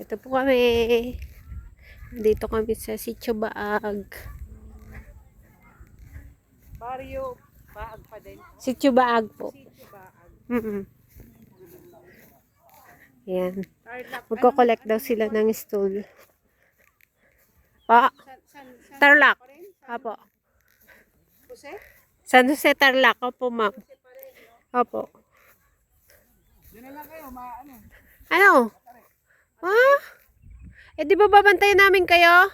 Ito po kami. Dito kami sa Sitio Baag. Barrio Baag pa din. Sitio Baag po. Sitio Baag. Yan. Tarlac. Magko-collect daw sila ng stool. Pa. Tarlac. Apo. Jose? San Jose Tarlac. Opo, ma'am. Opo. Diyan na lang kayo, ano? Ano? Ha? Eh, di ba babantayan namin kayo?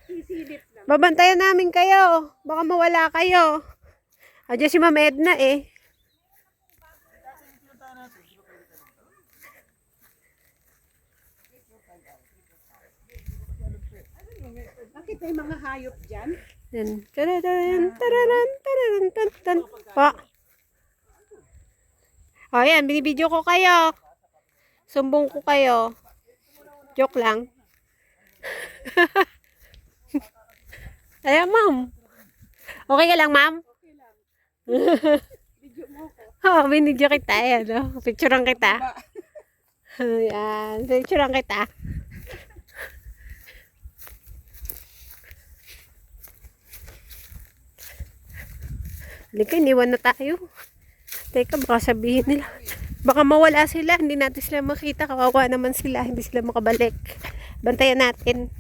Sisilip lang. Babantayan namin kayo. Baka mawala kayo. Diyan si Ma'am Edna eh. Bakit may mga hayop dyan? Yan. Tararan, tararan, tararan, tan, tan. Pa. O, yan. Binibideo ko kayo. Sumbong ko kayo. Joke lang. Ayan, ma'am. Okay ka lang, ma'am? Okay lang. Video mo ko. Oo, binidyo kita. Ayan, no? Picturean kita. Ayan. Picturean kita. Halika, iniwan na tayo. Teka, baka sabihin nila. Baka mawala sila. Hindi natin sila makita. Kawawa naman sila. Hindi sila makabalik. Bantayan natin.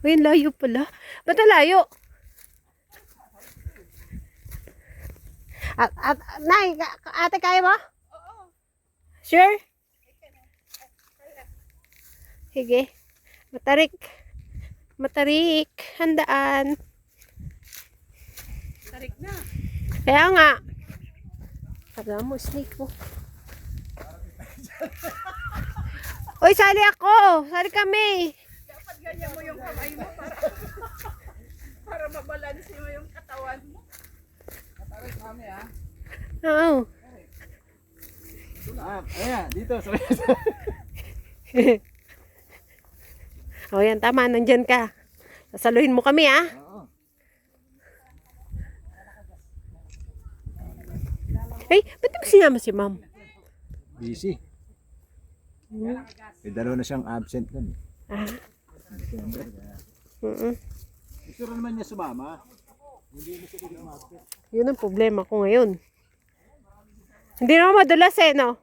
Uy, layo pala. Ba't layo? Nay, ate, kaya mo? Oo. Sure? Sige. Matarik. Matarik. Handaan. Tarik na. Kaya nga. Sabi mo, snake mo. Uy, sali ako. Sali kami. Dapat ganyan mo yung kamay mo para mabalansi mo yung katawan mo. Tarik kami Oo. Ayan, dito. O yan, tama. Nandyan ka. Sasaluhin mo kami, ah. Oo. Hey, ba't mo sinama si ma'am? Busy. May dalawa na siyang absent nun. Ah. December. Kaya. Gusto rin naman niya sumama. Hindi na siya pinamapit. Yun ang problema ko ngayon. Hindi naman madulas eh, no?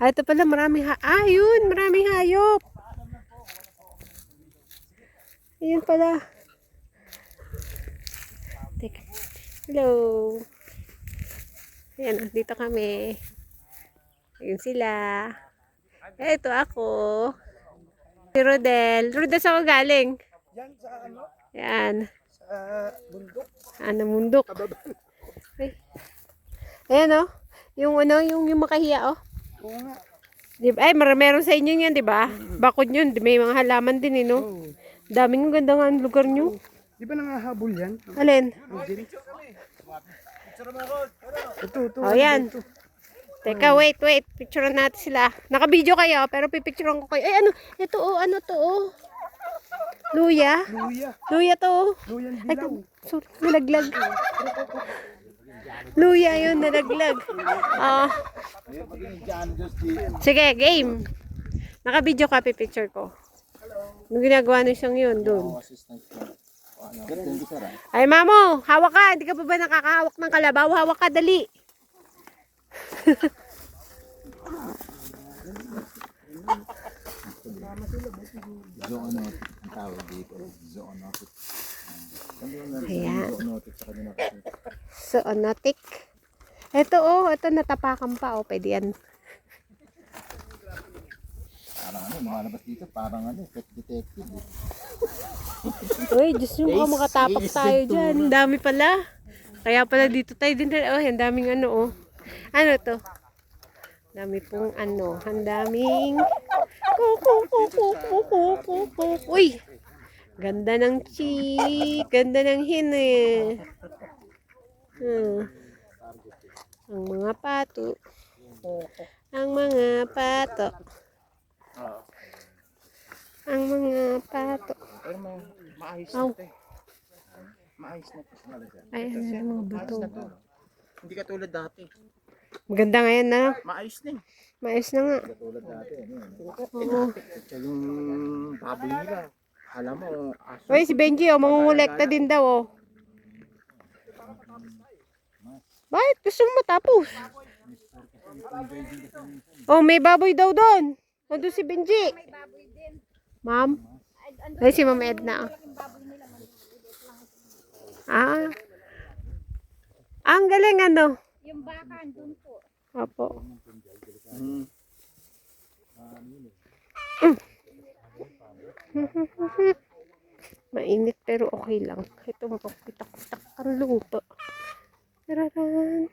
Ah, ito pala, maraming yun, maraming hayop. Ayun pala. Teka. Hello. Ayan, dito kami. Ayun sila. Ito ako. Si Rodel. Rodel, saan ka galing? Yan sa ano? Ayan. Sa bundok. Ano, mundok. Ay. Ayan, oh. Yung ano, yung makahiya, oh. Oo nga. Ay, meron sa inyo yan, di ba? Bakod yun, may mga halaman din, no? Oo. Daming ganda nga ang lugar nyo. Di ba nangahabol yan? Alin? Ito. Oh, yan. Teka, wait. Picturean natin sila. Naka-video kayo, pero pipicturean ko kayo. Ay, ano? Ito, oh. Ano to, oh? Luya? Luya. Luya to, oh. Luyan Ay, dilaw. sorry. Nalaglag. Luya yun, nalaglag. Ah. Sige, game. Naka-video ka, pipicture ko. Anong ginagawa na siyang yun, doon? Ay, mamo, hawak ka. Hindi ka pa ba nakakahawak ng kalabaw? Hawak ka, dali. Zoonotic ang tawag dito. Zoonotic. Ayan. Zoonotic sa kanila kasi. Zoonotic. Ito, oh. Ito, natapakan pa, oh. Pwede yan. Parang lumalabas dito. Parang pet detective. Uy, Diyos mo, baka makatapak tayo dyan. Ang dami pala. Kaya pala dito tayo din. Oh, ang daming ano, oh. Ano to? Dami pong ano. Ang daming Uy! Ganda ng chick. Ganda ng hine. Ang mga pato. Ang mga pato. Ang mga pato. Pero maayos Aw. na ito eh. Maayos na ito. Ay, ano yung mga bato. Hindi katulad dati. Maganda ngayon na. Maayos na eh. Maayos na nga. Katulad dati. Oo. Ito yung baboy nila. Alam mo, aso. Uy, si Benji, oh, mangungulekta din daw, oh. Bakit? Gusto mo matapos? Oh, may baboy daw doon. Nandun si Benji. Ma'am? Ay, si Ma'am Edna, oh. Ah. Ang galing, ano? Yung baka andun po. Opo. Mainit pero okay lang. Ito mapapitak-pitak ang lupa. Tararan.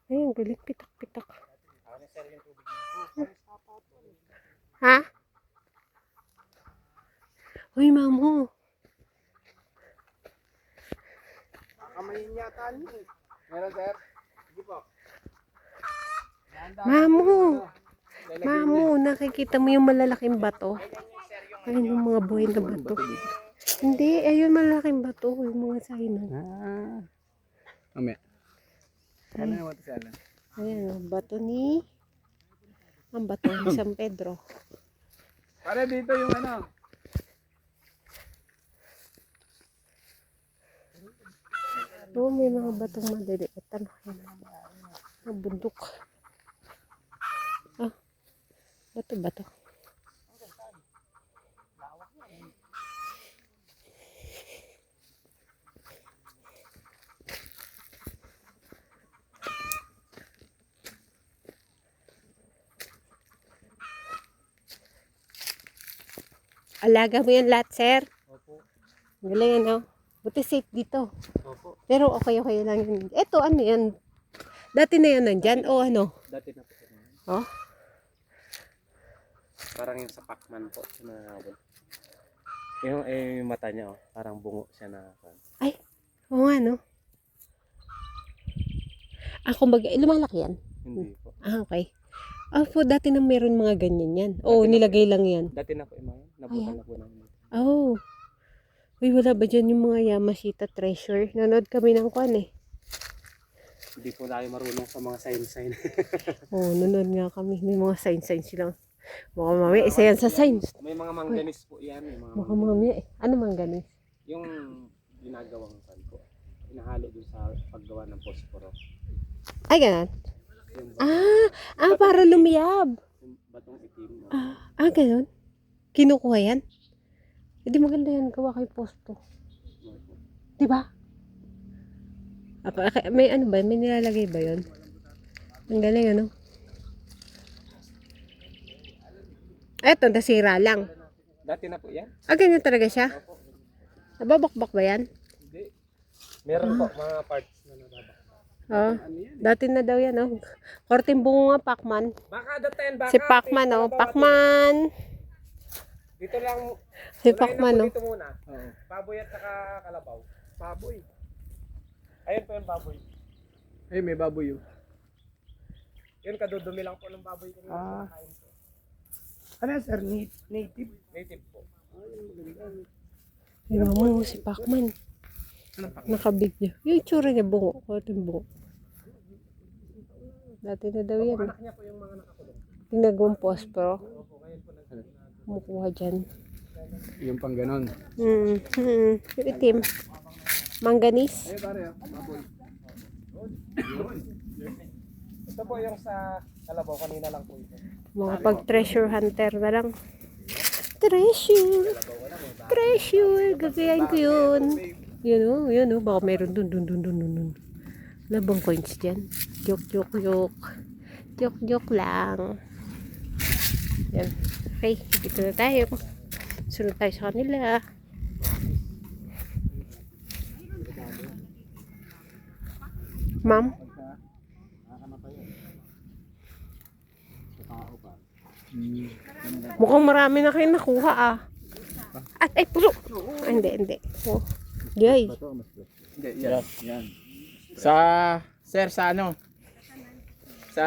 Ay, ang galing pitak-pitak. Ha? Uy, mamo. Kamayin yata niyo eh. Meron sir? Sige po. Mamo. Mamo, nakikita mo yung malalaking bato? Ayun yung mga buhay na bato. Hindi, ayun malalaking bato. Yung mga sainan. Mamaya. Ano naman ito si Alan? Ayan, oh, bato ni... Ang bato ni San Pedro. Para dito yung ano. Oo, may mga batong maliliit. Ano yan? Ang bundok. Ah, bato. Alaga mo yan lahat, sir? Opo. Galing, ano? Buti safe dito. Opo. Pero okay lang yun. Eto, ano yan? Dati na yan nandyan? O ano? Dati na po. Oh? Parang yung sa Pacman po. Yung mata niya, oh, parang bungo siya na. Ay, oo nga, no? Ah, kumbaga, lumalaki yan? Hindi po. Ah, okay. Ah, po, dati na meron mga ganyan yan. Oo, nilagay lang yan. Dati na po yung mga nabutan na po namin. Oh. Uy, wala ba dyan yung mga Yamashita treasure? Nanood kami ng kwan eh. Hindi po tayo marunong sa mga sign-sign. Oo, nanood nga kami. May mga sign silang. Baka mamaya, isa yan sa signs. May mga mangganis po yan. May mga Baka mamaya eh. Ano mang ganis? yung ginagawang pan po. Inahalo dun sa paggawa ng posporo. Ay, ganun. Yung Para lumiyab. yung batong itim. Ganun. Kinukuha yan? Hindi maganda yan. Gawa kay posto. Diba? May ano ba? May nilalagay ba yun? Ang galing, ano? Eto, nasira lang. Dati na po yan? Ganyan talaga siya? Nababakbak ba yan? Hindi. Meron po mga parts na nababak. Dati na daw yan, oh. Korting bungo nga, Pacman. Baka daten, baka. Si Pacman, oh. Pacman! Dito lang. Si Pacman, oh. Dito muna. Baboy at saka kalabaw. Baboy. Ayun po yung baboy. Ay, may baboy yun. Yun, kadudumi lang po ng baboy. Kain po. Ano sir? Native? Native po. Yung mo, si Pacman. Nakabig niya. Yung tsura niya, bungo. Korting bungo. Dati na daw yan. Anak niya po yung mga nakakulong. Tinagawang posporo. Kumukuha dyan. Yung pang ganon. Yung itim. Mangganis. Ay, pare, baboy. Ito po yung sa kalabaw. Kanina lang po ito. Mga pag-treasure hunter na lang. Treasure! Treasure! Gagayain ko yun. Yun o. Baka meron dun. Labang coins dyan. Joke lang. Yan. Okay, dito na tayo. Sunod tayo sa kanila. Ma'am? Mukhang marami na kayo nakuha ah. Ay, puso! Hindi. Oh. Yay. Hindi, yan. Sir, sa ano? Sa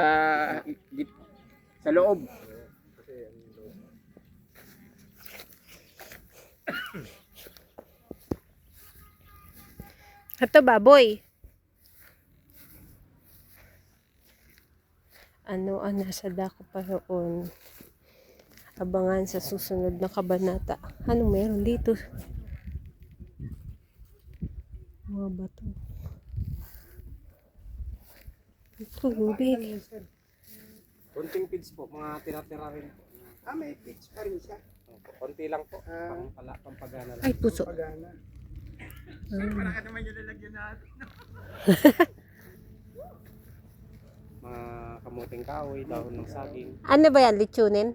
loob. Ito baboy. ano ang nasa dako pa roon. Abangan sa susunod na kabanata. Ano meron dito? Mga bato. Ito, tubig. Konting feeds po, mga tira-tira rin po. May pitch pa rin siya. Opo, konti lang po, pampagana lang. Ay, puso. Pagana. Baka naman yung lalagyan natin. Mga kamuting kahoy, dahon ng saging. Ano ba yan? Litsunin?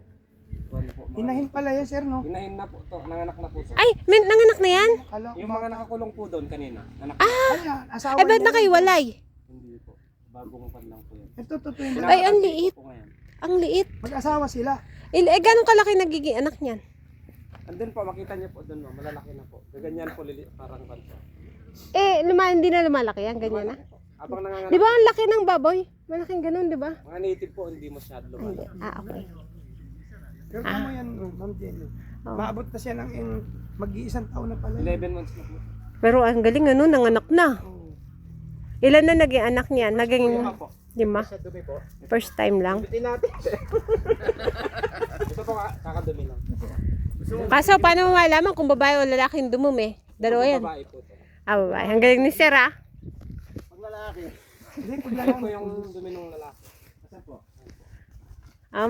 Ano po, mga... Hinahin pala yan, sir, no? Hinahin na po to, nanganak na po. Ay, may nanganak na yan? Kala ko Yung mga nakakulong po doon kanina, anak asawa Ay, ba't niya. nakaiwalay? hindi po. Bagong pan lang po yan. Ito, totoo yun. Ay, ang liit. Po ngayon. Ang liit. Mag-asawa sila. Gano'ng kalaki nagiging anak niyan? Andun po, makita niyo po doon, ma'am, malalaki na po. Gaganyan po, parang pan po. Hindi na lumalaki yan. Ganyan na. Abang nanganganak, Di ba ang laki ng baboy? Malaking ganun, di ba? mga native po, hindi masyado Hindi. lumalaki. Okay. Pero mo yan, Ma'am Jenny. Oo. Maabot na siya ng mag-iisang taon na pala. 11 months na po. Pero ang galing ano, nanganak na. Oo. Ilan na naging anak niya? Naging Lima po. 5. Sa dumi po. First time lang. Bitin natin. Ito po, kakadumi lang. Kaso, paano mo malaman kung babae o lalaking dumumi? Dalawa yan. Babae po ito. Babae. Ang galing ni Sir, ah. Pag lalaki. Hindi, pag Ito po yung dumi ng lalaki. Asan po?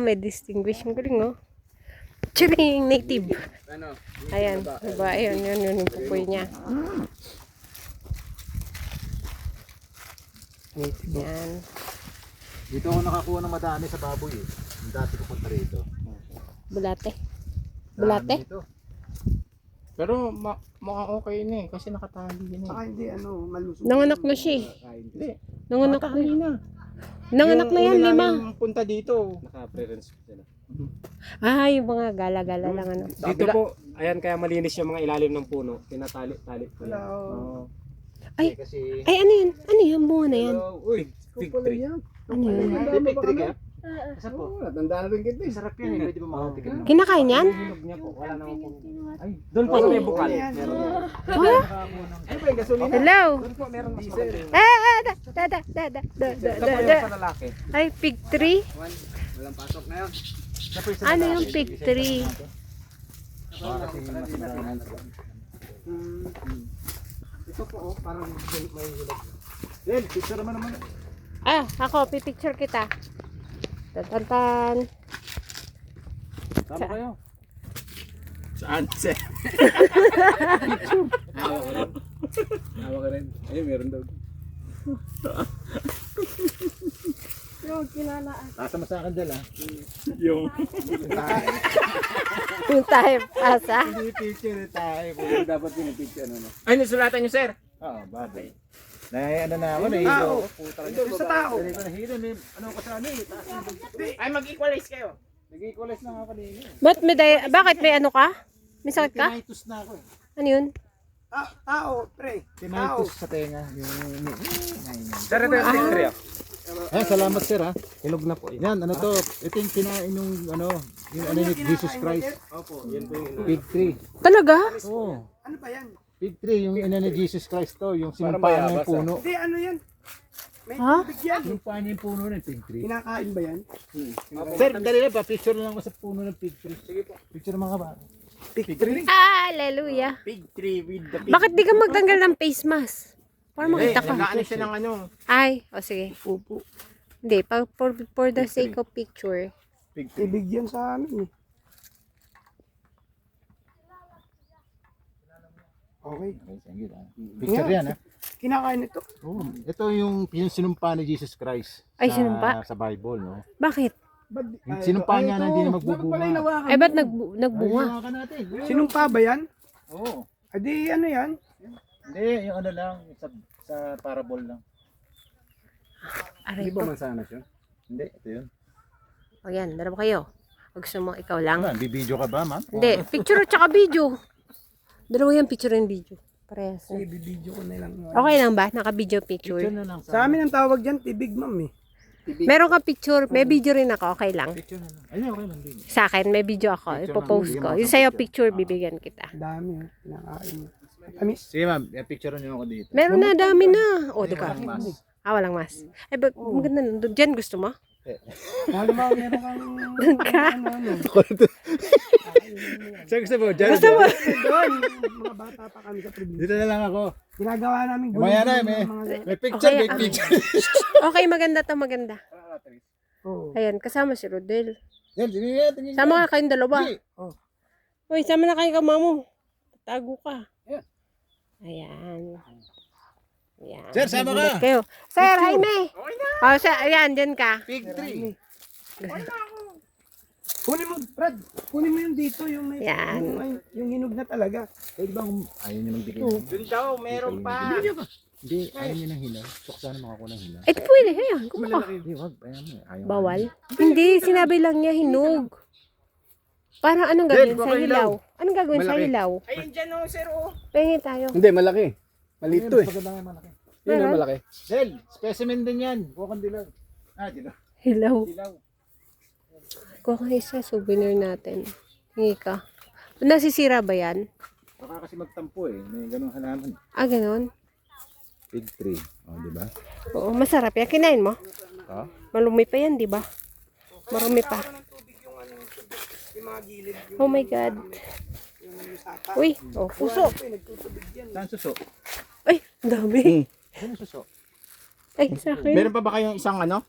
May distinguish. Ang galing, oh. Churing native. Ano? Ayan. Diba? Ayun, yun yung pupoy niya. native. Yan. Dito ako nakakuha ng madami sa baboy eh. Yung dati ko punta rito. Bulate. Bulate? Dami dito. Pero mukhang okay na eh, kasi nakatali yun eh. Saka hindi, malusog. Nanganak na siya, eh. Hindi, Nanganak na. nakatali na. Nanganak na yan, Yung una 5. namin punta dito. Naka-preference po sila. Yung mga gala-gala lang, ano. Dito po, ayan kaya malinis yung mga ilalim ng puno. Tinatali-tali po Wala, yan. oh. Ay, Kasi ay, ano yun? Ano yun? Bunga na yan? Uy, big tree. Ano yun? big tree kaya? Saan po? Oo, natandaan na rin kita eh. Sarap yan eh. Pwede ba makatikim ng Kinakain yan? Hinog niya po. Wala naman po. Ay, doon po sa may bukal. Meron. Ano ba yung gasolina? Hello? Doon po meron mas maganda yun. Da. Ito po yung sa lalaki. Ay, pig tree? Walang pasok na yun. Ano yung pig tree? Ito po oh, parang may hinog. Yan, picture naman naman. Ako, pipicture kita. Tantan. Tama kayo. Saan? Hawa ka rin. Hawa ka rin. Ayun, meron daw. Tasa sa akin dala. Yung Yung tayo pasa. Hindi picture tayo. Dapat pinipicture ano. ay, nasulatan niyo, sir. Oo, bagay. Ano na ako, nahilo. Yung sa tao. Hindi ko nahilo. Ano ko sa ano eh. Ay, mag-equalize kayo. Nag-equalize na ako kanina. Bakit may ano ka? May sakit ka? Tinnitus na ako eh. Ano yun? Tao, pre. Tao. Tinnitus sa tenga. Yung... Sir, ito yung big tree. Salamat sir ha. Hinog na po yun. Yan, ano to? Ito yung kinain yung ano ni Jesus Christ. Opo, yan po yung Pig tree. Talaga? Oo. Ano ba yan? Pig tree, yung ina ni Jesus Christ to. Yung sinumpaan niya yung puno. Hindi, ano yan? May Ha? tubig yan. Sinumpaan niya yung puno ng pig tree. Kinakain ba yan? Sir, dali na ba? Picture na lang ako sa puno ng pig tree. Sige po. Picture mga ba? Pig tree? Hallelujah. Pig tree with the pig. Bakit di ka magtanggal ng face mask? Para makita ka. Nag-ano siya ng ano. Ay, sige. Pupo. Hindi, for the sake of picture. Tibig yan sa amin eh. Okay. Picture yan ha. Kinakain ito. Oh, ito yung sinumpa ni Jesus Christ. Ay, sinumpa? Sa Bible, no? Bakit? Yung sinumpa niya na hindi na magbubunga. Ay, ba't nagbunga? Ay, ka natin. Sinumpa ba yan? Oo. Adi, ano yan? Hindi, yung ano lang, sa parable lang. Aray ko. mansanas yun? Hindi, ito yun. O yan, dalawa kayo. O gusto mo ikaw lang? Ano, bibidyo ka ba, ma'am? Hindi, picture at saka video. Dalawa yan, picture and video. Parehas na. Sige, bibidyo ko na lang. Okay lang ba? Naka-video picture. Picture na lang. Sa amin ang tawag dyan, tibig ma'am eh. Meron ka picture, may video rin ako, okay lang. Picture na lang. Ayun, okay lang din. Sa akin, may video ako, Picture ipopost lang, ko. bigyan mo Yung ako sa'yo picture. picture, bibigyan kita. Dami eh. Kinakain mo. Amis. Sige, ma'am, picture niyo ako dito. Meron na, dami na. O, di ka. Walang mas. Walang mas. Ay, maganda nun. Diyan gusto mo? Halimbawa, meron kang... Doon ka. Saan gusto mo? Diyan. Gusto mo? Doon, mga bata pa kami sa probinsya. Dito na lang ako. Ginagawa namin Maya na, may picture, Okay, may picture. Okay, maganda to, maganda. Oo. Ayan, kasama si Rodel. Yan, tingin tingin. Sama ka kayong dalawa. Hindi. Uy, sama na kayo kamo. Tago ka. Yan. Ayan. Ayan. Sir, sama ka. Gulat kayo. Sir, Jaime. Okay na. Oh, sir, ayan, dyan ka. Pig 3. Kunin mo, Brad. Kunin mo yung dito, yung may... Yan. Yung hinog na talaga. Pwede ba kung ayaw nyo ng bigay? Doon daw, meron pa. Hindi, ayaw nyo ng hilaw. Gusto ko sana makakuha ng hilaw. Eh, pwede. Ayan, kumuha. Hindi, wag. Ayaw mo. Ayaw Bawal? Hindi, sinabi lang niya hinog. Parang anong gagawin sa hilaw? Anong gagawin sa hilaw? Ayun dyan o, sir o. Pahingin tayo. Hindi, malaki. Malito eh. Pagkadang yung malaki. Yun Meron? ang malaki. Del, specimen din yan. Bukan dilaw. Dilaw. Hilaw. Dilaw. Kuha ka isa, souvenir natin. Hingi ka. Nasisira ba yan? Baka kasi magtampo eh. May ganung halaman. Ah, ganun? Pig 3. O, di ba? Oo, masarap yan. Kinain mo? Ha? Malumi pa yan, di ba? Marumi pa. Oh my God. Uy, oh, puso. Saan suso? Ay, ang dami. Saan suso? Ay, sa akin. Meron pa ba kayong isang ano?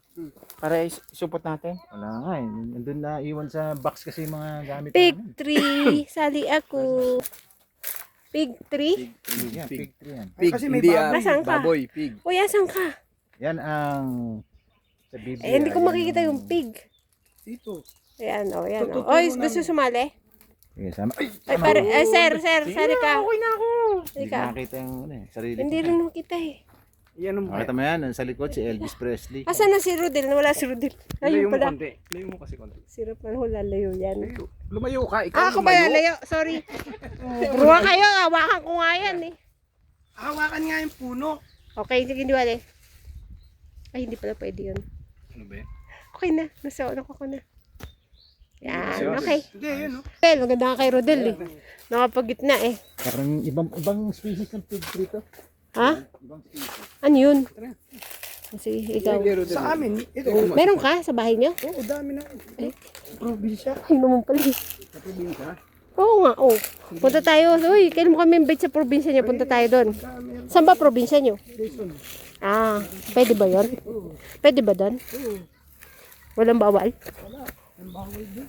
Para isupot natin? Wala nga eh. Nandun na iwan sa box kasi yung mga gamit Pig namin. 3. Sali ako. Pig 3? Yan, pig 3 yan. Pig, kasi may baboy. Nasaan ka? Pig. Uy, asan ka? Yan ang sa Biblia. Eh, hindi ko yan makikita yung pig. Dito. Ayan, oh, yan. Oh. Oy, gusto sumali? Sige, sama. Ay, Ay, pare, sir, sali ka. Okay na ako. Sali hindi ka. ko nakita yung ano, eh, sarili Hindi ko. rin nakita eh. Yan ang Makita mo yan, sa likod si Elvis Presley. Asan na si Rodel? Wala si Rodel. Ayun pala. Layo mo kasi konti. Sirap na lalayo yan. Lumayo ka. Ikaw Ah, ako ba lalayo? Sorry. Ruwa kayo, hawakan ko nga yan eh. Hawakan nga yung puno. Okay, sige, di wale. Ay, hindi pala pwede yun. Ano ba yan? Okay na, nasa ano ko na. Yan, okay. Hindi, yun oh. Rodel, maganda ka kay Rodel eh. Nakapagitna eh. Parang ibang species ng pig 3 to. Ha? Ibang species. Ano yun? Kasi ikaw. Sa amin, ito. Meron ka sa bahay niyo? Oo, dami na. Probinsya. Ay, naman pala eh. Sa probinsya. Oo nga, oh. Punta tayo. Uy, kailan mo kami invite sa probinsya niyo? Punta tayo doon. Saan ba probinsya niyo? Jason. Ah, pwede ba yun? Pwede ba doon? Walang bawal? Ang bawal doon.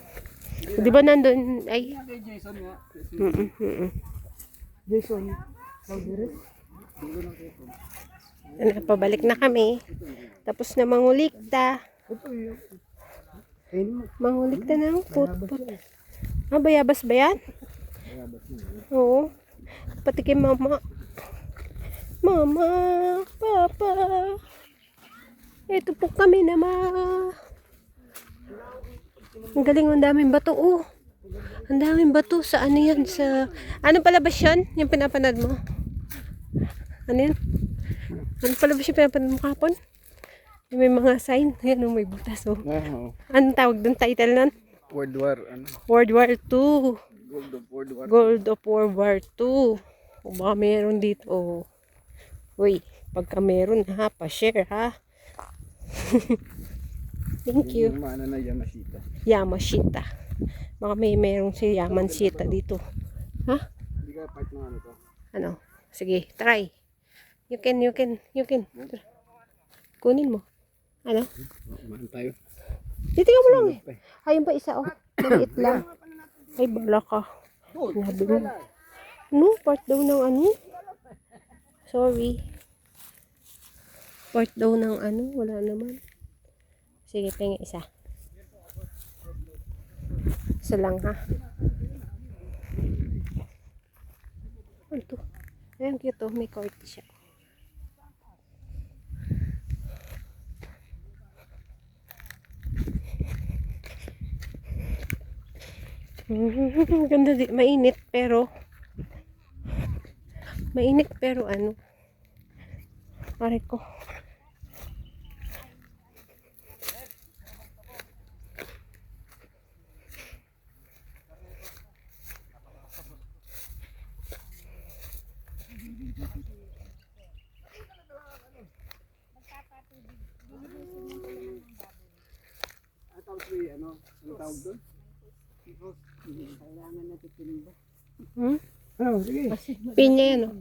Di ba nandun? Ay. Jason nga. Mm-mm. Jason. Saudi Pabalik na kami. Tapos na mangulikta. Ito yun. Ayun mo. Mangulikta ng put-put. Ah, bayabas ba yan? Oo. Pati kay mama. Mama, papa. Ito po kami na Ang galing, ang daming bato. Oh. Ang daming bato sa ano yan? Sa... Ano palabas yan? Yung pinapanood mo? Ano yan? Ano palabas yung pinapanood mo kapon? Yung may mga sign. Ayan, may butas. Oh. Anong tawag doon? Title nun? World War. Ano? World War II. Gold of World War. Gold of World War II. O baka meron dito. Oh. Uy, pagka meron ha, pa-share ha. Thank you. Yung maana na Yamashita. Yamashita. Baka may merong si Yamashita dito. Ha? Hindi ka part ng ano to. Ano? Sige, try. You can. Kunin mo. Ano? Umahan tayo. Titingnan mo lang eh. Ayun pa isa oh. Maliit lang. Ay, bala ka. Sabi mo. No, part daw ng ano? Sorry. Part daw ng ano? Wala naman. Sige, pengen isa. Isa lang ha. Ano to? Ayan, cute oh. May cord siya. Ganda di. Mainit pero ano. Pare ko. ano tawag doon? Hmm? Ano, sige. Pinya yan, oh.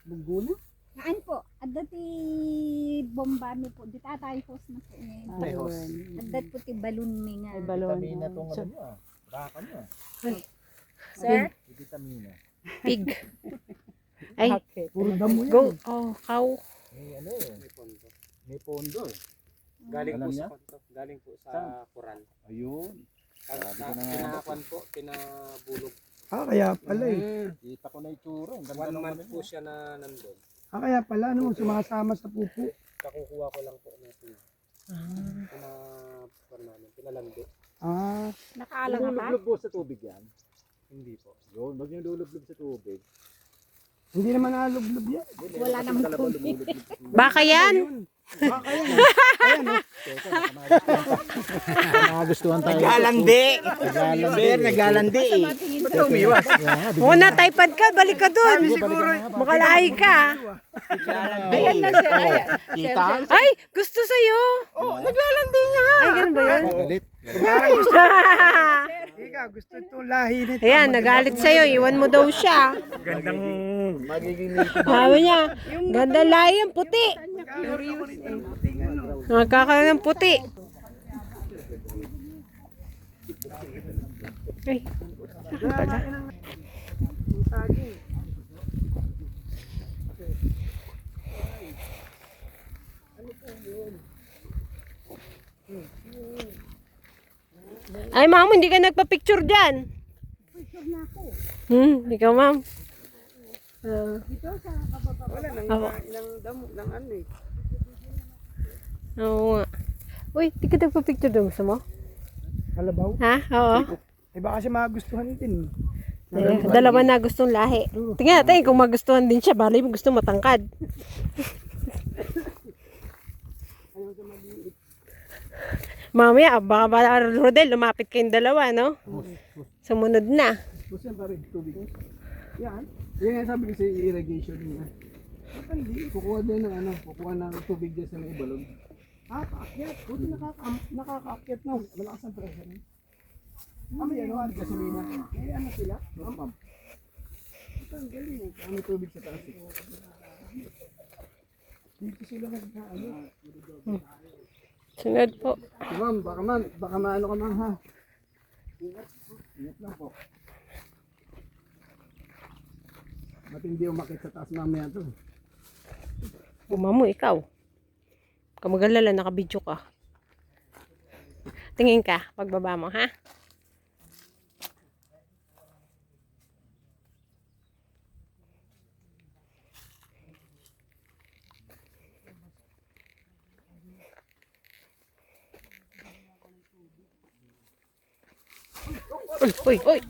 Buguna? Naan po, adda ti bomba mi po, di tatay host na po ngayon. May host. Adda po ti balon mi nga. Vitamina tong ano mo ah. Baka mo ah. Sir? May vitamina. Pig. Ay, Puro damo yan. go. Oh, cow. May ano eh. May pondo eh. Galing Alam po niya? sa kanto. Galing po sa koral. Ayun. Sabi ko na nga. Pinakuan po, pinabulog. Kaya pala eh. Kita ko na itsura. Ang ganda 1 ng month ano po mo. siya na nandun. Kaya pala, ano, sumasama sa pupo. Kakukuha ko lang po ng tuyo. Pinalandi. Nakaalang ka pa? Lulublob po sa tubig yan. Hindi po. Yun, wag niyo lulublob sa tubig. Hindi naman nalublob yan. Wala namang tubig. Baka yan. Nakagustuhan tayo. Naglalandi. Naglalandi. Naglalandi eh. Ba't umiwas? Una, typepad ka, balik ka dun. Makalahi ka. Ayan na siya. Kita? Ay, gusto sa'yo. Oh, naglalandi nga. Ay, ganun ba yun? Galit. Ika, gusto itong lahi nito. Ayan, nagalit sa'yo. Iwan mo daw siya. Magiging Sabi niya, ganda lahi ang puti. Nakakakaroon ng puti. Ay, pala. Ay, ma'am, hindi ka nagpa-picture dyan. Picture na ako. Ikaw, ma'am. Dito sa kababa. Wala, Ako. ng ano eh. Oo nga. Uy, di ka nagpa-picture doon. Gusto mo? Kalabaw. Ha? Oo. Eh baka siya magustuhan din. Dalawa na gustong lahi. Tingnan natin kung magustuhan din siya. Bali mo gusto matangkad. Mamaya, baka Rodel, lumapit kayong dalawa, no? Sumunod na. Gusto yan pare, tubig. Yan. Yan nga sabi ko sa irrigation niya. Ba't hindi? Kukuha din ng ano, kukuha ng tubig dyan sa may ibalog. Kaakyat. Buti nakakaakyat na. Malakas ang pressure niya. May ano, gasolina. Eh ano sila? Pump. Ito ang galing eh. May tubig sa taas. Dito sila nag-ano. Sunod po. Ma'am, baka maano ka ma'am ha. Ingat lang po. Matindi umakit sa taas mamaya to. Umamo, ikaw. Kamagalala, nakabidyo ka. Tingin ka, pagbaba mo, ha? Uy, uy, uy.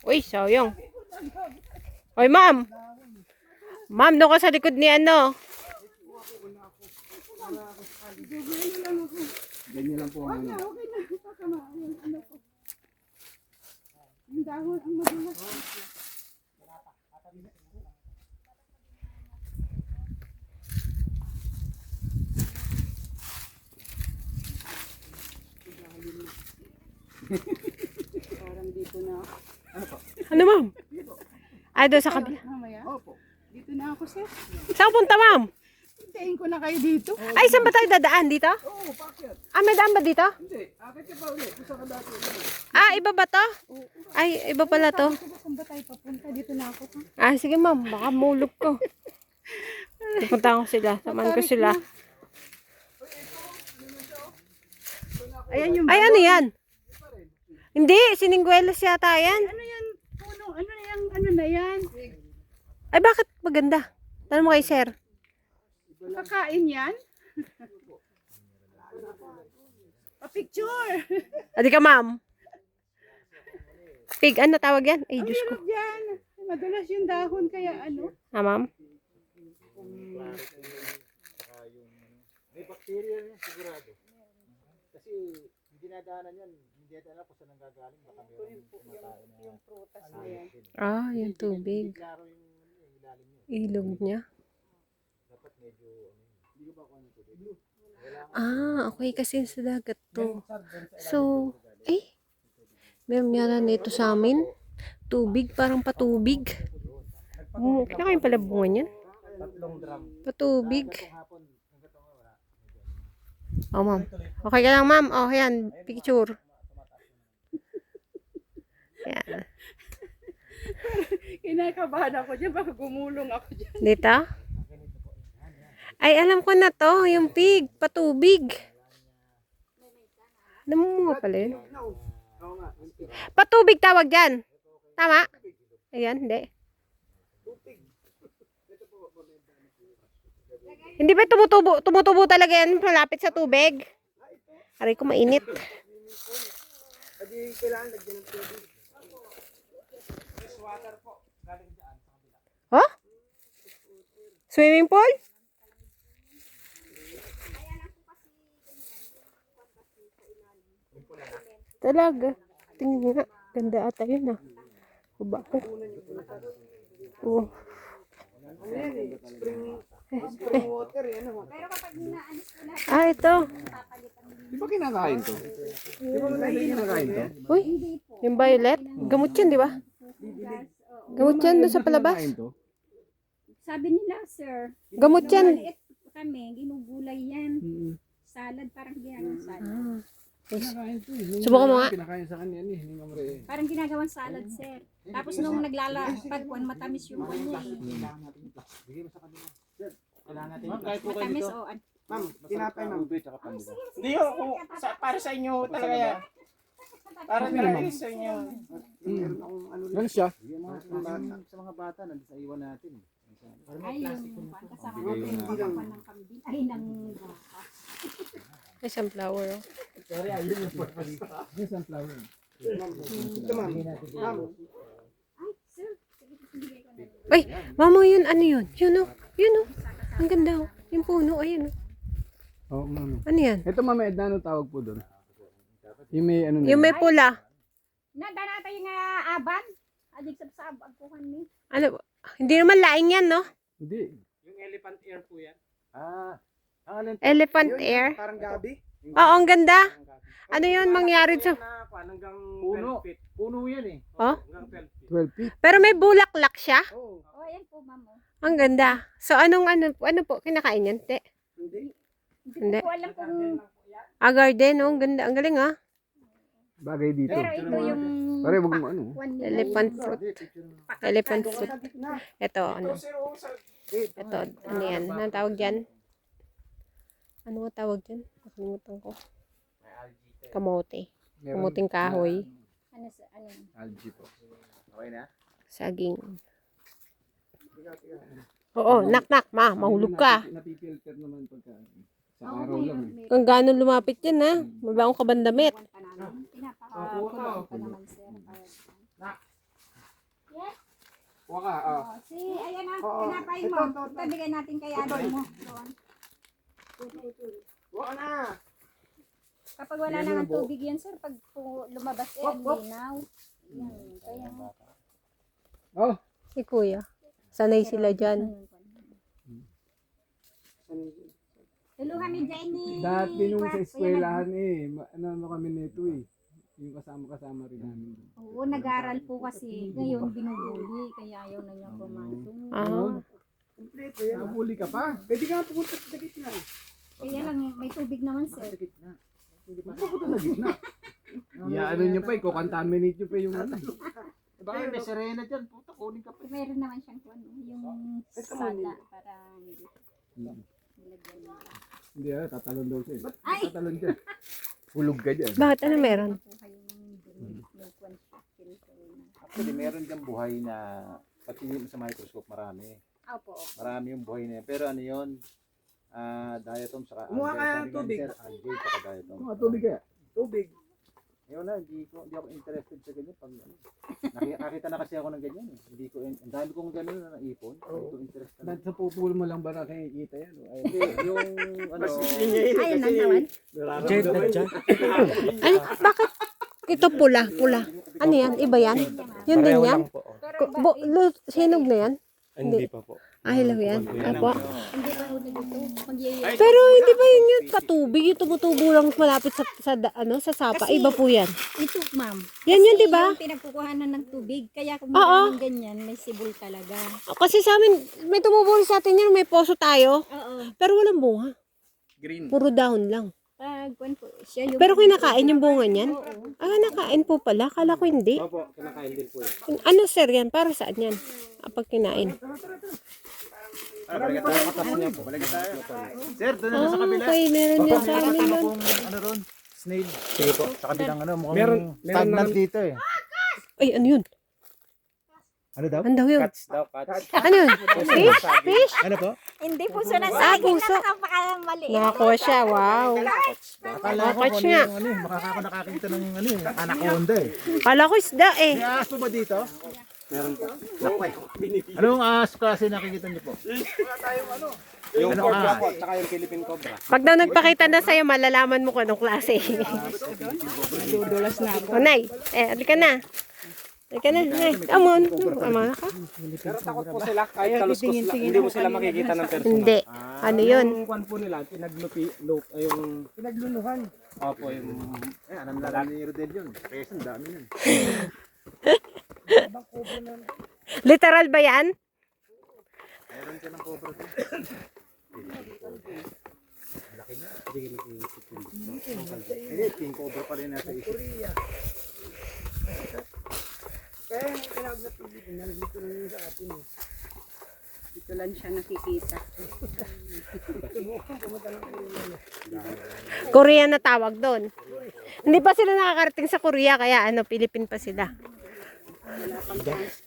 Uy, sayang. Uy, ma'am. Ma'am, doon ka sa likod ni ano. Ganyan lang po ang ano. Yung dahon ang madulas. Parang dito na. Ano, ma'am? Ay, doon sa kabila. Mamaya. Opo. Dito na ako, sir. Saan punta, ma'am? Hintayin ko na kayo dito. Ay, saan ba tayo dadaan? Dito? Oo, bakit? Ah, may daan ba dito? Hindi, akit ka pa ulit. Gusto ka dati. Ah, iba ba to? Ay, iba pala to. Saan ba tayo papunta? Dito na ako. Ah, sige, ma'am. Baka mulog ko. Pupunta ko sila. Samahan ko sila. Ayan yung Ay, ano yan? Hindi, siningwelas yata yan. ano yan? Puno, ano na yan? Ano na yan? Ay, bakit maganda? Tanong mo kay sir. Kakain yan? Pa-picture! Adi ka, ma'am. Pig, ano tawag yan? Ay, Diyos ko. Hirap yan. Madulas yung dahon kaya ano. Ah, ma'am? May bacteria yan sigurado. Kasi hindi nadaanan yan. Hindi alam kung saan nanggagaling. Baka meron kumakain na. Yung prutas na yan. Ah, yung tubig. Klaro yung ilalim niya. Ilog niya. Dapat medyo Hindi Ah, okay. Kasi sa dagat to. So, meron yata nito sa amin. Tubig, parang patubig. Kinakain pala bunga niyan. 3 drum. Patubig. Oh, ma'am. Okay ka lang, ma'am. Oh, yan. Picture. Yan. Kinakabahan ako dyan, baka gumulong ako dyan. Dito? Ay, alam ko na to. Yung pig. Patubig. Namunga pala yun. Oo nga. Patubig tawag dyan. Tama? Ayan, hindi. Hindi ba tumutubo? Tumutubo talaga yan malapit sa tubig? Aray ko, mainit. Hindi kailangan lagyan ng tubig. Oh? Swimming pool? Talaga. Tingnan nga. Ganda ata yun ah. Huba ko. Oh. Spring water, yan naman. Pero kapag inaalis ko lahat, Ah, ito. Di ba kinakain to? Di ba hindi kinakain to? Uy, yung violet. Gamot yan, di ba? Gamot yan doon sa palabas. Kinakain to? sabi nila, sir, Gamot yan. maliit kami, ginugulay yan. Salad, parang ginagawang salad. Ah. Kinakain to eh. Subukan mo nga. Kinakain sa kanya ni Mamre eh. Parang ginagawang salad, sir. Tapos nung naglalapad po, matamis yung kanya. Ma'am, kahit po kayo Matamis dito. o Ma'am, tinapay ma'am. Hindi ho, para sa inyo talaga yan. Para talaga yun sa inyo. Meron akong ano rin. Ano siya? Sa mga bata, nandun sa iwan natin. ay yung kasama ko yung pagkapan ng kambing. Ay, ng baka. May sunflower. Oh. Yung sunflower. Ito ma'am. Ma'am. Ay, sir, sige, bigay ko na. Uy, mama, yun, ano yun? Yun oh. Yun oh. Ang ganda oh. Yung puno, ayun oh. Oo, ma'am. Ano yan? Ito ma'am, Edna, ano tawag po doon? Yung may ano na Yung yun? may pula. Nandana tayo nga aban. Adik sa abag ko ni. Ano? Hindi naman laing yan, no? Hindi. Yung elephant ear po yan. Ah, ang alin po? Elephant ear. Parang gabi? Oo, ang ganda. Ano yun mangyari sa... Hanggang Puno. 12 feet. Puno yan eh. Oh? Hanggang 12 feet. 12 feet. Pero may bulaklak siya. Oo. Oh, ayan po, ma'am. Oh. Ang ganda. So, ano po, kinakain yan, te? Hindi. Hindi. Hindi ko alam kung... Garden, oh. Ang ganda. Ang galing, ah. Bagay dito. Pero ito yung... Pare, wag mo ano. Elephant fruit. Elephant fruit. Ito, ano? Ito, ano yan? Anong tawag dyan? Ano nga tawag dyan? Nakalimutan ko. Kamote. Kamuting kahoy. Ano sa... Ano? Algae po. Okay na? Saging. Oo, knock. Ma, mahulog ka. Napipilter naman pagka sa araw lang. Kung gano'n lumapit yan, ha? Mabangong ka bandamit. Pinapakakulong pa naman, sir. Kuha ka, ah. Oh, si, ayan ang Oo. pinapay mo. Ito, bigay natin kay ano mo. Doon. Kuha ka na. Kapag wala na ng tubig yan, sir, pag lumabas ang linaw. Yan, kaya mo. Oh. Si kuya. Sanay sila dyan. Tulungan mi dyan ni... Dati nung sa eskwelahan eh, ano kami nito eh. Yung kasama rin namin. Oo, nag-aaral po kasi. Ngayon, binubuli. Kaya ayaw na niya pumasok. Ah. Kompleto yan. Nabuli ka pa. Pwede ka pupunta sa gitna. Kaya lang, may tubig naman, sir. Pupunta sa gitna. Ano nyo pa eh, kukontaminate nyo pa yung ano. Baka may serena dyan. Puta, kunin ka pa. Meron naman siyang yung sala para hindi nilagyan mo. Hindi tatalon daw siya. Ba't Ay! tatalon dyan? Hulog ka dyan. Bakit? Ano meron? Actually, meron dyan buhay na patingin mo sa microscope, marami. Opo. Marami yung buhay na yan. Pero ano yun? Diatom saka Kumuha ka ng tubig. algae saka diatom. Mga tubig kaya. Tubig. Yun na, hindi ako interested sa ganyan. Pag, nakita na kasi ako ng ganyan. Hindi ko, ang dami kong ganun na naipon. Hindi ko interested. Sa pupul mo lang ba nakikita yan? Ay, Hindi, yung ano, Ayun ang tawad. Ay, bakit? Ito pula. Ano yan? Iba yan? Yun din yan? Pero Sinog na yan? Hindi pa po. Ah, hilaw yan. Apo. Hindi pa huli dito. Mag-iiyak. Pero hindi ba yun yung patubig? Yung tumutubo lang malapit sa sapa. Kasi- Iba po yan. Ito, ma'am. Yan yun, di ba? Yung pinagkukuhanan ng tubig. Kaya kung Oo. maraming ganyan, may sibol talaga. Kasi sa amin, may tumubo rin sa atin yan. May poso tayo. Oo. Pero walang bunga. Green. Puro dahon lang. Pag, kwan po, siya yung... Pero kinakain yung bunga niyan? Ah, nakain po pala. Kala ko hindi. Opo, kinakain din po yun. Ano sir yan? Para saan yan? Pag kinain. Balik tayo. Sir, doon na sa kabila. Okay, meron yan sa amin Kasama doon. pong ano ron? Snail. Sige po. Sa kabilang ano, mukhang Meron stagnant naman- dito eh. Ay, ano yun? Ano daw? Ano daw yun? Cats daw, cats. Ano yun? Fish? Fish? Ano po? Hindi po siya Ah, nasagin puso. na nakapakamali. Nakakuha siya. Wow. Akala ko Catch kung nga. ano yung ano eh. Makaka nakakita ng ano eh. Anaconda eh. Kala ko isda eh. May aso ba dito? Anong aso klase nakikita niyo po? Yung Ano cobra ka? po, tsaka yung Philippine cobra. Pag daw nagpakita na sa'yo, malalaman mo kung anong klase. Dudulas na ako. O, Nay. Halika na. Halika na. Nay, come on. Tama ka? Pero takot po sila, kahit kaluskos lang, hindi mo sila makikita ng personal. Hindi. Ano yun? Yung kwan po nila, yung Pinagluluhan. opo, yung Eh, alam na lang ni Rodel yun. Kaya ang dami yun. Literal ba yan? Meron siya ng cobra doon. Laki niya. Hindi, king cobra pa rin nasa isip. Kaya yung tinawag na Pilipinas, nandito lang yun sa atin eh. Dito lang siya nakikita. Korean na tawag doon. Hindi pa sila nakakarating sa Korea, kaya ano, Philippine pa sila.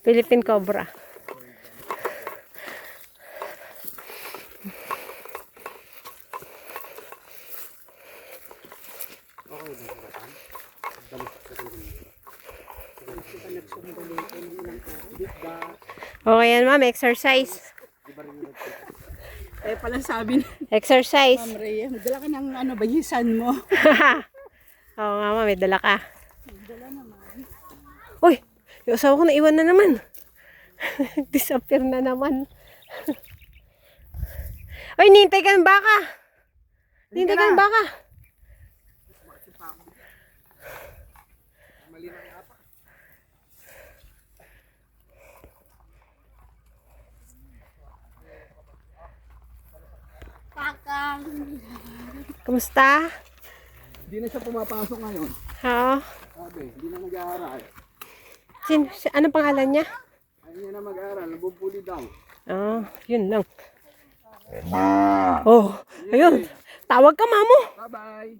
Philippine cobra. Okay yan ma'am, exercise. Eh pala sabi ni Exercise. Ma'am Rhea, magdala ka ng ano, bayisan mo. Oo nga ma'am, may dala ka. Uy, yung asawa ko naiwan na naman. Disappear na naman. Uy, nintay ka ng baka. Nintay ka ng baka. Kumusta? Hindi na siya pumapasok ngayon. Ha? Sabi, hindi na mag-aaral. Anong pangalan niya? Ayaw niya na mag-aaral, nabubuli daw. Ah, yun lang. Oh, ayun. Tawag ka, mamo. Bye-bye.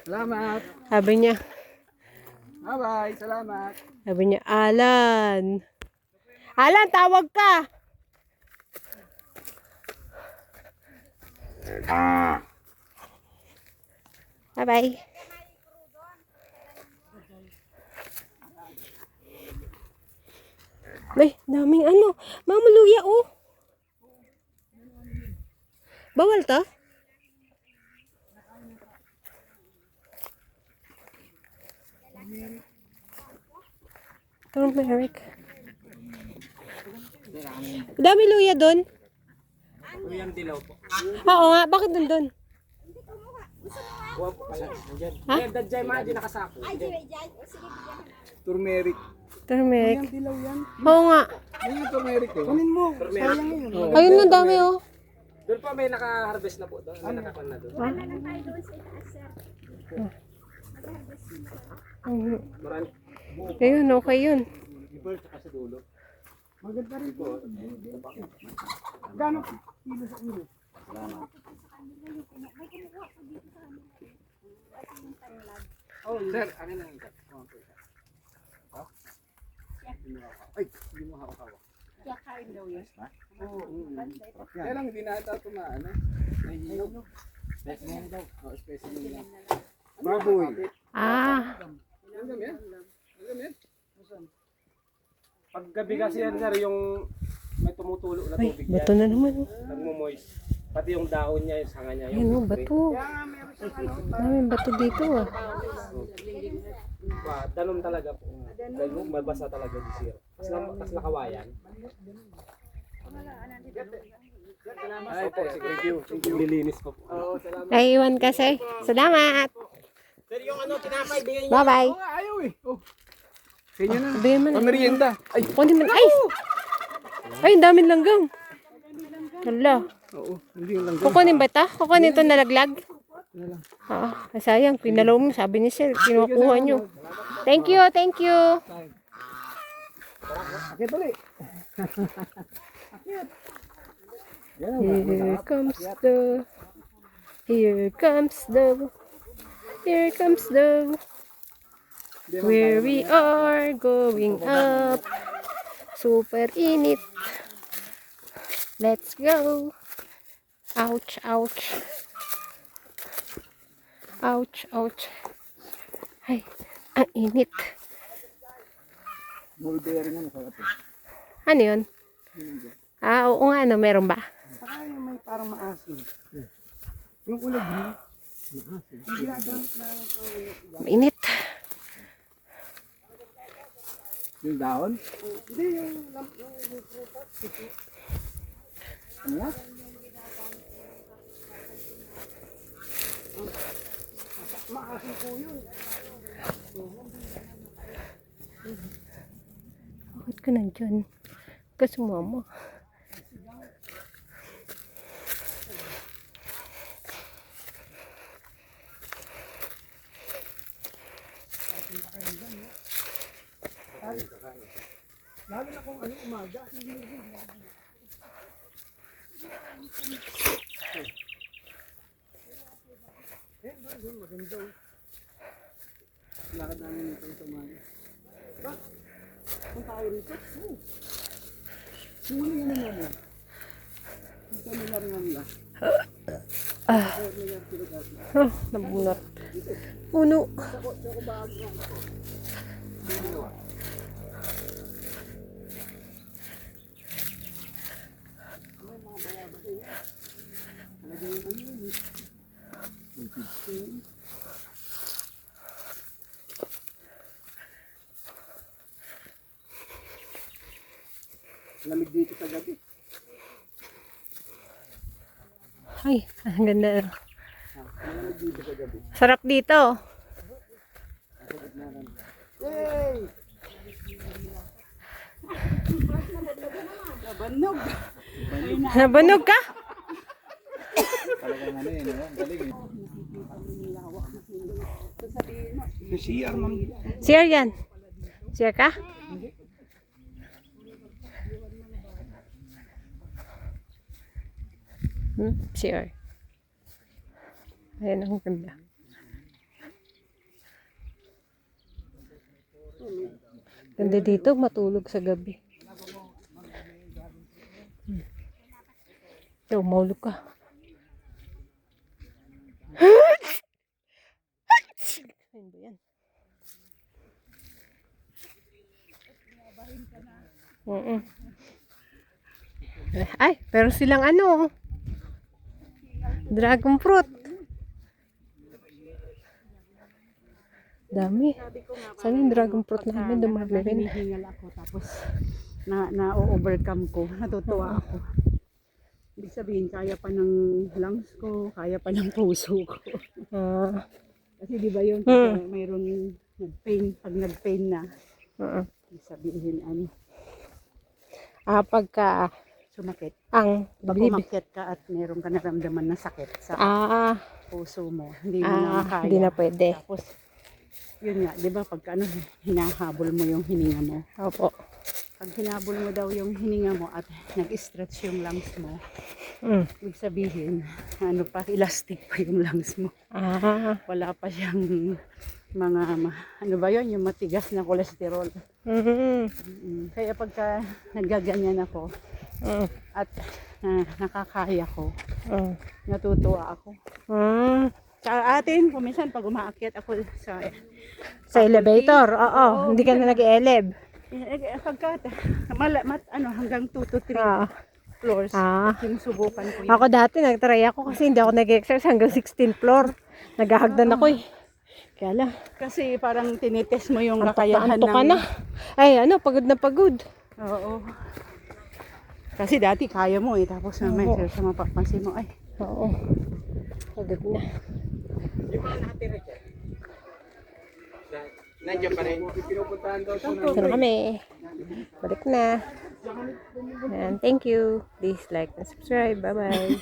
Salamat. Sabi niya. Bye-bye. Salamat. Sabi niya, Alan. Alan, tawag ka. Bye-bye. Ay, daming ano. Mamuluya, oh. Bawal to? Turmeric. Dami luya doon. yung dilaw po. Oo nga, bakit doon? Kuha po kayo. Nandiyan. Ha? Yan, dadjay mga di nakasako. Turmeric. Turmeric. Ang dilaw yan. Oo nga. Yan yung turmeric eh. Kunin mo. Sayang yun. Ayun na dami oh. Doon pa may naka-harvest na po doon. May nakakan na doon. Marami. Ayun, okay yun. Iba sa sa dulo. Maganda rin po. Gano'ng kilo sa ulo? Oh, sir, akin lang ito. Ay, hindi mo hawak-hawak. Kaya lang hindi na ata tumaan eh. Nahihinog. Specimen daw. Oh, specimen lang. Baboy. Ah, Ang dami yan. Ang dami yan. Pag gabi kasi yan sir, yung may tumutulo na ay, tubig bato yan. na naman. Oh. Nagmo-moist. Pati yung dahon niya, yung sanga niya. Ayun oh, bato. Daming bato dito ah. Danom talaga po. Dahil mabasa talaga di sir. Kas nakawayan. Ay po, thank you. Thank you. Lilinis po. Oo, salamat. Naiiwan kasi. Salamat. Sir, yung ano, tinapay, bigyan niyo. Bye-bye. Oo nga, ayaw eh. Oh. Sa inyo na. Bigyan mo na. Pamerienda. Ay, Kunin mo na. Ay! Ay, ang daming langgam. Hala. oo. Hindi yung lang. Kukunin ba ito? Kukunin ito nalaglag? Oo. Sayang. Pinalaw mo. Sabi ni sir. Kinukuha nyo. Thank you. Thank you. Akit ulit. Here comes the. Here comes the. Here comes the. Where we are going up. Super init. Let's go. Ouch, ouch. Ouch, ouch. Ay, ang init. Mulberry nga masarap eh. Ano yun? Ah, oo nga, ano, meron ba? Saka yung may parang maasim. Yung kulay green. Mainit. Yung dahon? Hindi, yung ano nga? Maasim po yun. Bakit ka nandyan? Ka sumama. Lalo na kung ano umaga. Maganda oh. Lakad namin nito sa umaga. Kung tayo rito, huli nga naman. Ito nila rin nila. Oh, nabunot. Puno. Lamig dito sa gabi. Ay, ang ganda. Malamig dito sa gabi. Sarap dito. Hey! Nabanog ka? Talagang ano yun, no? Galing eh. CR, ma'am. Share yan. Share ka? Share. Ayan ang ganda. Ganda dito, matulog sa gabi. Ito, maulog ka. Ayun ba yan? Ay, pero silang ano, dragon fruit. Dami. Sana yung dragon fruit namin dumami rin. Hinihingal ako tapos na-overcome ko. Natutuwa ako. Ibig sabihin, kaya pa ng lungs ko, kaya pa ng puso ko. Ah, Kasi di ba yun, pag mayroong pain, pag nag-pain na, ibig sabihin, ano, pagka sumakit. ang Pag bibig. umakyat ka at mayroong ka naramdaman na sakit sa puso mo, hindi mo na makaya. Hindi na pwede. Tapos, yun nga, di ba, pagka ano, hinahabol mo yung hininga mo. Opo. Pag hinabol mo daw yung hininga mo at nag-stretch yung lungs mo, ibig sabihin, ano pa, elastic pa yung lungs mo. Wala pa siyang mga, ano ba yun, yung matigas na kolesterol. Kaya pagka nagaganyan ako, at nakakaya ko, natutuwa ako. Sa atin, kuminsan pag umaakyat ako Sa elevator, oo. Hindi ka na nag-eleb. pagka hanggang 2 to 3 floors, sinusubukan ko yun. Ako dati, nag-try ako kasi hindi ako nag-exercise hanggang 16th floor. Naghahagdan ako eh. Kaya lang, Kasi parang tinitest mo yung kakayahan antok ka na. Ay, ano, pagod na pagod. Oo. Kasi dati kaya mo eh, tapos naman sa mapapansin mo, ay, Oo. Pagod na. Yung mga nakatira dyan. Nandiyan pa rin. Pinupuntahan daw po Ito na kami. Balik na. And thank you. Please like and subscribe. Bye-bye.